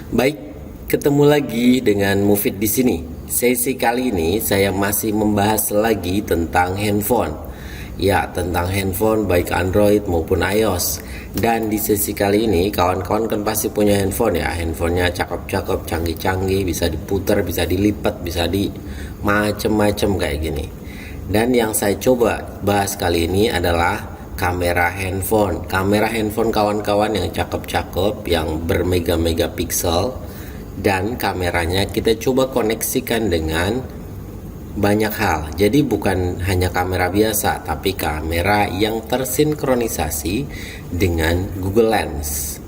Baik, ketemu lagi dengan Mufid di sini. Sesi kali ini saya masih membahas lagi tentang handphone. Ya, tentang handphone baik Android maupun iOS. Dan di sesi kali ini kawan-kawan kan pasti punya handphone ya. Handphonenya cakep-cakep, canggih-canggih, bisa diputar, bisa dilipat, bisa di macem-macem kayak gini. Dan yang saya coba bahas kali ini adalah kamera handphone. Kamera handphone kawan-kawan yang cakep-cakep, yang bermega-mega pixel, dan kameranya kita coba koneksikan dengan banyak hal. Jadi bukan hanya kamera biasa, tapi kamera yang tersinkronisasi dengan Google Lens.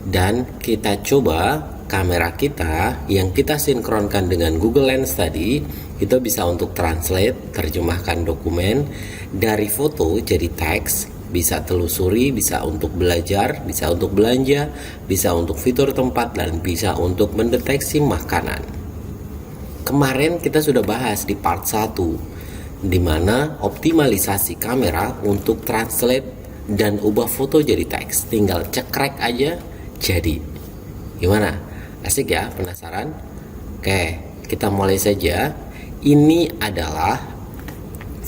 Dan kita coba kamera kita yang kita sinkronkan dengan Google Lens tadi, itu bisa untuk translate, terjemahkan dokumen dari foto jadi teks, bisa telusuri, bisa untuk belajar, bisa untuk belanja, bisa untuk fitur tempat, dan bisa untuk mendeteksi makanan. Kemarin kita sudah bahas di part 1 di mana optimalisasi kamera untuk translate dan ubah foto jadi teks. Tinggal cekrek aja jadi. Gimana? Asik ya? Penasaran? Oke, kita mulai saja. Ini adalah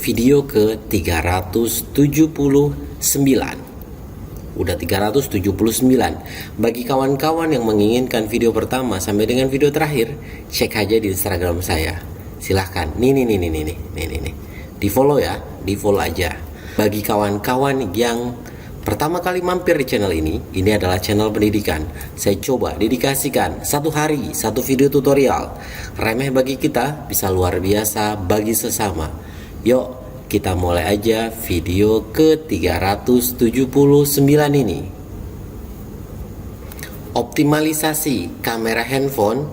video ke 379. Udah 379. Bagi kawan-kawan yang menginginkan video pertama sampai dengan video terakhir, cek aja di Instagram saya. Silahkan. Nih. Di follow ya, di follow aja. Bagi kawan-kawan yang pertama kali mampir di channel ini adalah channel pendidikan. Saya coba dedikasikan satu hari, satu video tutorial. Remeh bagi kita, bisa luar biasa bagi sesama. Yuk, kita mulai aja video ke 379 ini. Optimalisasi kamera handphone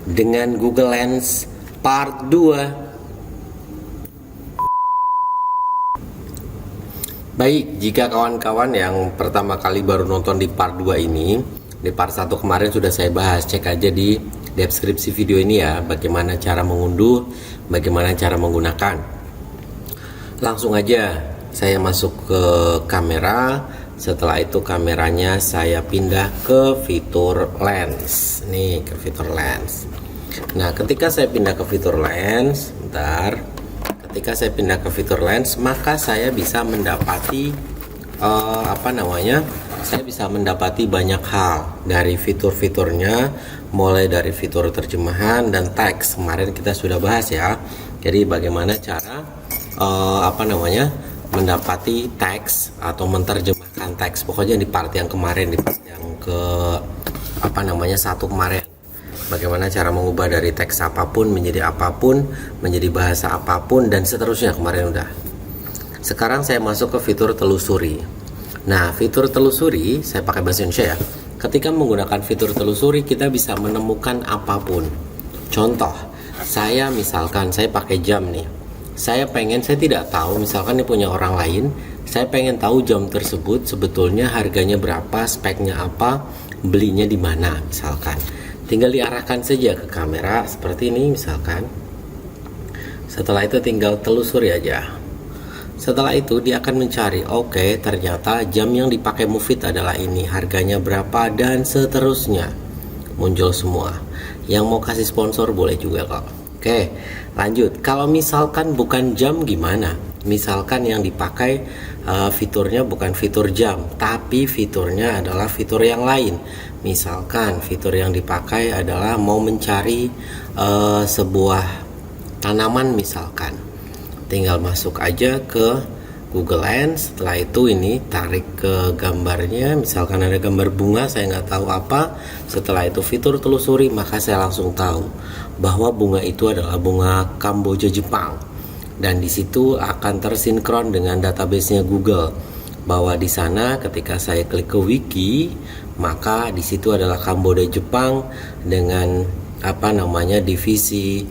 dengan Google Lens part 2. Baik, jika kawan-kawan yang pertama kali baru nonton di part 2 ini, di part 1 kemarin sudah saya bahas, cek aja di deskripsi video ini ya, bagaimana cara mengunduh, bagaimana cara menggunakan. Langsung aja saya masuk ke kamera. Setelah itu kameranya saya pindah ke fitur lens. Nih, ke fitur lens. Nah, ketika saya pindah ke fitur lens, ketika saya pindah ke fitur lens, maka saya bisa mendapati saya bisa mendapati banyak hal dari fitur-fiturnya, mulai dari fitur terjemahan dan teks. Kemarin kita sudah bahas ya. Jadi bagaimana cara mendapati teks atau menerjemahkan teks. Pokoknya di part yang kemarin, di part yang satu kemarin, bagaimana cara mengubah dari teks apapun menjadi apapun, menjadi bahasa apapun, dan seterusnya kemarin udah. Sekarang saya masuk ke fitur telusuri. Nah, fitur telusuri saya pakai bahasa Indonesia ya. Ketika menggunakan fitur telusuri, kita bisa menemukan apapun. Contoh, saya pakai jam nih. Saya tidak tahu, misalkan ini punya orang lain, saya pengen tahu jam tersebut sebetulnya harganya berapa, speknya apa, belinya di mana, misalkan. Tinggal diarahkan saja ke kamera seperti ini misalkan. Setelah itu tinggal telusuri aja. Setelah itu dia akan mencari, oke, ternyata jam yang dipakai Mufid adalah ini, harganya berapa, dan seterusnya. Muncul semua. Yang mau kasih sponsor boleh juga kok. Oke, lanjut. Kalau misalkan bukan jam gimana? Misalkan yang dipakai fiturnya bukan fitur jam, tapi fiturnya adalah fitur yang lain. Misalkan fitur yang dipakai adalah mau mencari sebuah tanaman misalkan. Tinggal masuk aja ke Google Lens. Setelah itu ini tarik ke gambarnya, misalkan ada gambar bunga, saya nggak tahu apa. Setelah itu fitur telusuri, maka saya langsung tahu bahwa bunga itu adalah bunga Kamboja Jepang, dan di situ akan tersinkron dengan database-nya Google, bahwa di sana ketika saya klik ke wiki, maka di situ adalah Kamboja Jepang dengan divisi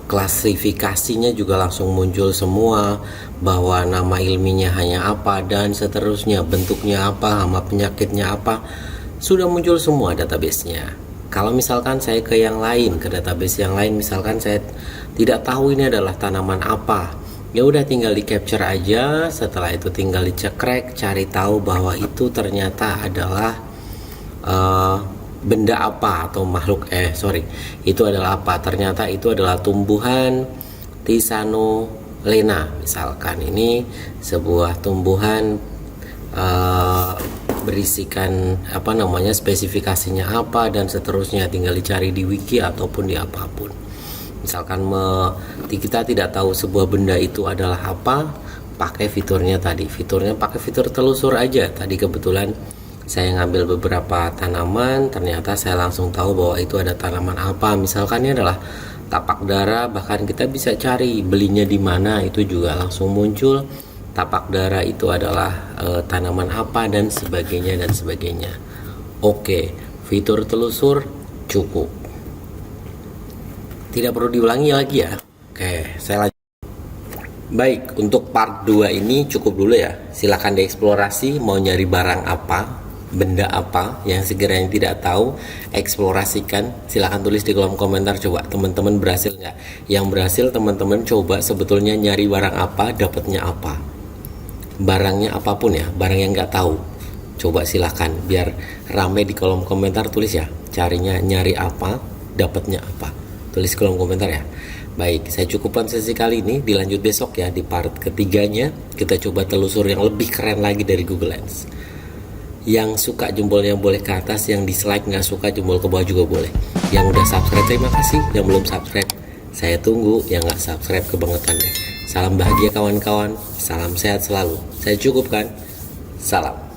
klasifikasinya juga langsung muncul semua, bahwa nama ilmiahnya hanya apa dan seterusnya, bentuknya apa, hama penyakitnya apa, sudah muncul semua database-nya. Kalau misalkan saya ke yang lain, ke database yang lain, misalkan saya tidak tahu ini adalah tanaman apa, ya udah tinggal di capture aja. Setelah itu tinggal dicekrek, cari tahu bahwa itu ternyata adalah benda apa atau makhluk itu adalah apa? Ternyata itu adalah tumbuhan Tisanolena misalkan. Ini sebuah tumbuhan berisikan spesifikasinya apa dan seterusnya, tinggal dicari di wiki ataupun di apapun. Misalkan kita tidak tahu sebuah benda itu adalah apa, pakai fiturnya tadi. Fiturnya pakai fitur telusur aja. Tadi kebetulan saya ngambil beberapa tanaman, ternyata saya langsung tahu bahwa itu ada tanaman apa. Misalkan ini adalah tapak dara, bahkan kita bisa cari belinya di mana, itu juga langsung muncul. Tapak dara itu adalah tanaman apa dan sebagainya dan sebagainya. Oke, fitur telusur cukup. Tidak perlu diulangi lagi ya. Oke, saya lanjut. Baik, untuk part 2 ini cukup dulu ya. Silahkan dieksplorasi mau nyari barang apa, benda apa yang sekiranya tidak tahu, eksplorasikan. Silahkan tulis di kolom komentar, coba teman-teman berhasil nggak? Yang berhasil teman-teman coba sebetulnya nyari barang apa, dapatnya apa. Barangnya apapun ya, barang yang nggak tahu. Coba silahkan, biar rame di kolom komentar, tulis ya. Carinya nyari apa, dapatnya apa. Tulis kolom komentar ya. Baik, saya cukupkan sesi kali ini, dilanjut besok ya di part ketiganya. Kita coba telusur yang lebih keren lagi dari Google Lens. Yang suka jempolnya boleh ke atas, yang dislike nggak suka jempol ke bawah juga boleh. Yang udah subscribe terima kasih, yang belum subscribe saya tunggu, yang nggak subscribe kebangetan deh. Salam bahagia kawan-kawan, salam sehat selalu. Saya cukupkan, salam.